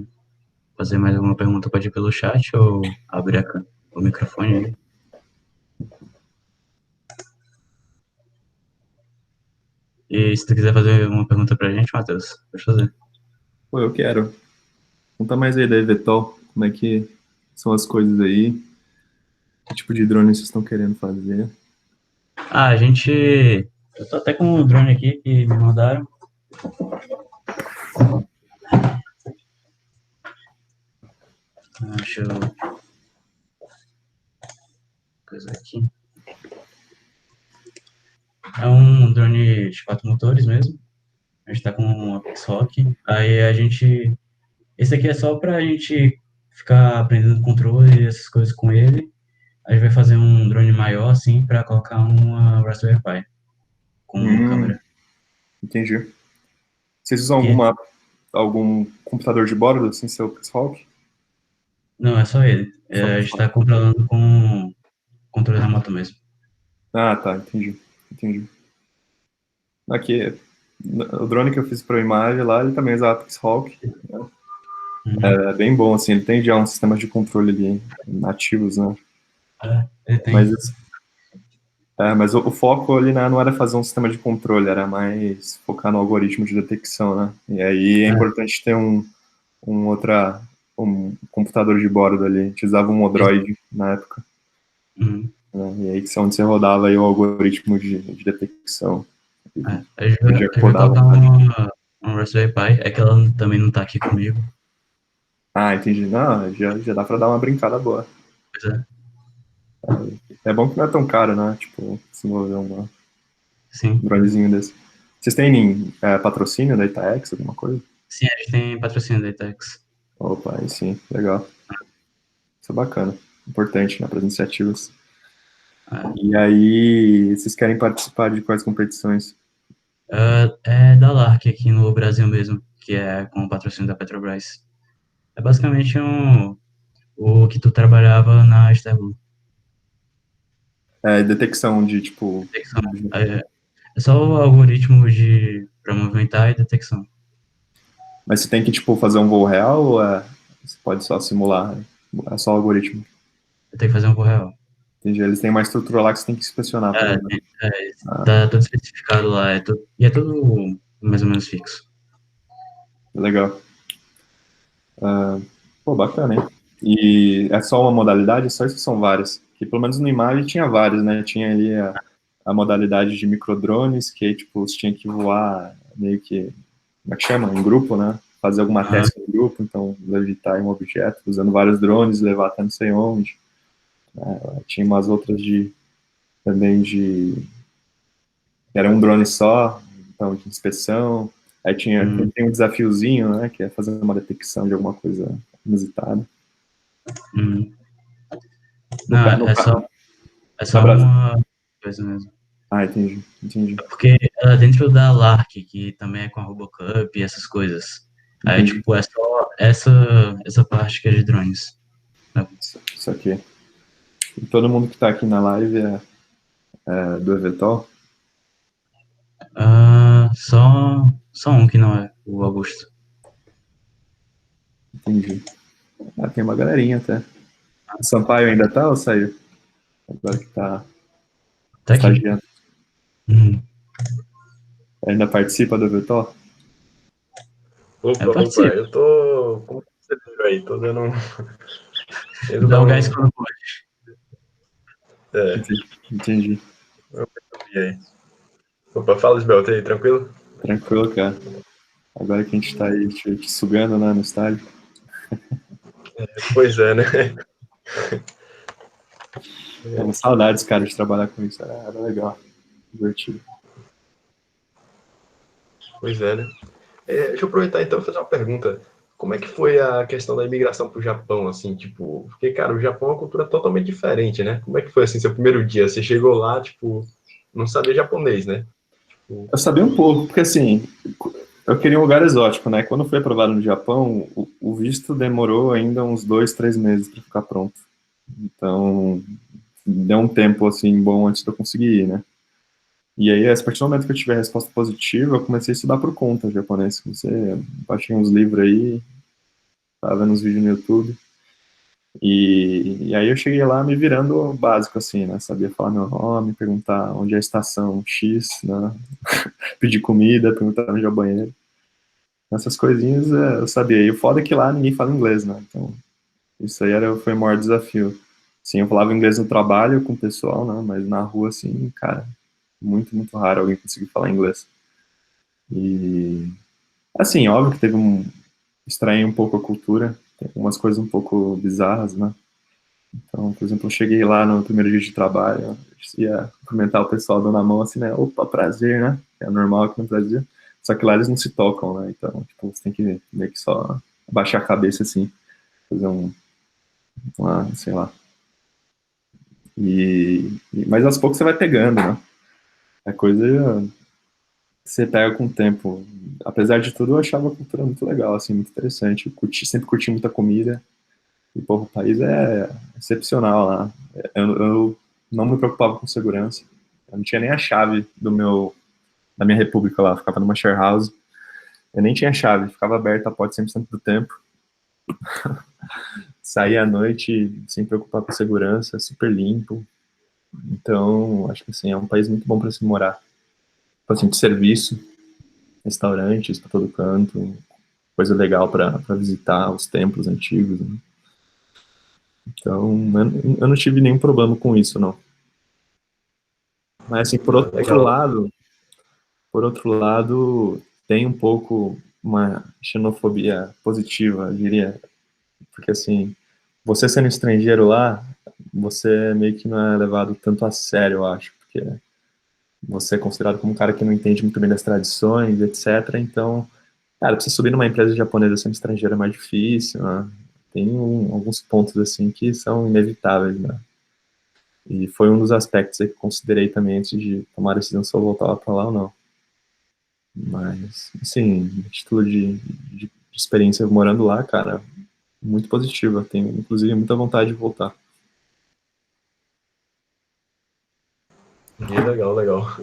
fazer mais alguma pergunta, pode ir pelo chat ou abrir o microfone aí. E se tu quiser fazer uma pergunta pra gente, Matheus, pode fazer. Pô, eu quero. Conta mais aí da Evetol, como é que são as coisas aí, que tipo de drone vocês estão querendo fazer. Eu tô até com um drone aqui que me mandaram. Deixa eu... coisa aqui. É um drone de 4 motores mesmo. A gente tá com um Apex Rock. Esse aqui é só pra gente ficar aprendendo controle e essas coisas com ele. A gente vai fazer um drone maior, assim, pra colocar uma Raspberry Pi com câmera. Entendi. Vocês usam E algum computador de bordo, sem ser o Hawk? Não, é só ele. Só A com gente tá foco. controlando com controle remoto mesmo. Ah, tá, entendi. Entendi. Aqui, o drone que eu fiz para imagem lá, ele também usa Apex Hawk. Uhum. É bem bom, assim, ele tem já um sistema de controle ali, nativos, né? Ele Mas, tem. mas o foco ali, né, não era fazer um sistema de controle, era mais focar no algoritmo de detecção, né? E aí é É, importante ter um outra, um computador de bordo ali. A gente usava um Odroid na época, uhum. né? E aí que é onde você rodava aí o algoritmo de detecção. E podia Eu já codar à colocar vontade. um Raspberry Pi. É que ela também não tá aqui comigo. Ah, entendi. Não, já dá pra dar uma brincada boa. Pois é. É bom que não é tão caro, né? Tipo, desenvolver um Sim. dronezinho desse. Vocês têm patrocínio da Itaex, alguma coisa? Sim, a gente tem patrocínio da Itex. Opa, aí sim, legal. Isso é bacana. Importante, né, para as iniciativas. É, E aí, vocês querem participar de quais competições? é da Lark aqui no Brasil mesmo, que é com o patrocínio da Petrobras. É basicamente o que tu trabalhava na Starblue. Detecção de, tipo... Detecção. É só o algoritmo para movimentar e detecção. Mas você tem que, tipo, fazer um voo real ou você pode só simular? É só algoritmo. Eu tenho que fazer um voo real. Entendi. Eles têm uma estrutura lá que você tem que inspecionar É, também, né? Ah, tá tudo especificado lá, e é tudo mais ou menos fixo. legal. Ah, pô, bacana, hein? E é só uma modalidade? Só isso são várias? Que pelo menos no Imagem tinha várias, né? Tinha ali a modalidade de microdrones, que aí, tipo, você tinha que voar meio que, como é que chama? Em grupo, né? Fazer alguma Aham. task em grupo, então levitar em um objeto, usando vários drones, levar até não sei onde. Tinha umas outras também era um drone só, então de inspeção. Aí Hum, tem um desafiozinho, né? Que é fazer uma detecção de alguma coisa inusitada. hum. No, Não, ca- no, ca- é Na só Brasil. uma coisa mesmo. Ah, entendi, entendi, Porque ela é dentro da Lark, que também é com a Robocup e essas coisas. Aí, entendi. tipo, é só essa parte que é de drones, né? Isso aqui. E todo mundo que tá aqui na live é do Evetol? Só um que não é, o Augusto. Entendi. Ah, tem uma galerinha até. O Sampaio ainda tá ou saiu? Agora que tá Tá aqui. estagiando. Uhum. Ainda participa do Evetol? Eu Opa, participo. eu tô. Como você viu aí? Tô dando. Tendo Dá dar o gás um. quando pode. É, Entendi. Entendi. e aí? Opa, fala, Isbel, tá aí, tranquilo? Tranquilo, cara. Agora que a gente tá aí te sugando, né, no estádio. Pois é, né? Temos saudades, cara, de trabalhar com isso. Era legal, divertido. Pois é, né? Deixa eu aproveitar então e fazer uma pergunta. Como é que foi a questão da imigração pro Japão, assim, tipo, porque, cara, o Japão é uma cultura totalmente diferente, né? Como é que foi, assim, seu primeiro dia? Você chegou lá, tipo, não sabia japonês, né? Tipo, Eu sabia um pouco, porque assim, eu queria um lugar exótico, né? Quando eu fui aprovado no Japão, o visto demorou ainda uns 2, 3 meses para ficar pronto. Então, deu um tempo assim bom antes de eu conseguir ir, né? E aí, a partir do momento que eu tive a resposta positiva, eu comecei a estudar por conta japonês. Baixei uns livros aí, tava vendo uns vídeos no YouTube. E aí eu cheguei lá me virando básico, assim, né? Sabia falar meu nome, perguntar onde é a estação X, né? Pedir comida, perguntar onde é o banheiro. Essas coisinhas eu sabia. E o foda é que lá ninguém fala inglês, né? Então, isso aí foi o maior desafio. Sim, eu falava inglês no trabalho com o pessoal, né? Mas na rua, assim, cara, muito, muito raro alguém conseguir falar inglês. E, assim, óbvio que estranhei um pouco a cultura, tem algumas coisas um pouco bizarras, né? Então, por exemplo, eu cheguei lá no primeiro dia de trabalho, eu ia cumprimentar o pessoal dando a mão assim, né? Opa, prazer, né? É normal aqui no Brasil. Só que lá eles não se tocam, né? Então, tipo, você tem que meio que só abaixar a cabeça assim, fazer sei lá. Mas aos poucos você vai pegando, né? É coisa que você pega com o tempo. Apesar de tudo, eu achava a cultura muito legal, assim, muito interessante. Sempre curti muita comida. E, pô, o país é excepcional lá. Eu não me preocupava com segurança. Eu não tinha nem a chave da minha república lá. Eu ficava numa share house. Eu nem tinha chave. Ficava aberta a porta 100% do tempo. Saía à noite sem preocupar com segurança. Super limpo. Então, acho que assim, é um país muito bom para se morar. Tipo assim, de serviço, restaurantes para todo canto, coisa legal para visitar, os templos antigos, né? Então, eu não tive nenhum problema com isso, não. Mas, assim, Legal. por outro lado, tem um pouco uma xenofobia positiva, eu diria, porque, assim, você sendo estrangeiro lá, você meio que não é levado tanto a sério, eu acho, porque você é considerado como um cara que não entende muito bem das tradições, etc. Então, cara, pra você subir numa empresa japonesa sendo estrangeiro é mais difícil, né? Tem alguns pontos, assim, que são inevitáveis, né? E foi um dos aspectos aí que eu considerei também antes de tomar a decisão se eu voltava para lá ou não. Mas, assim, título de experiência morando lá, cara, muito positiva. Tenho, inclusive, muita vontade de voltar. Legal, legal.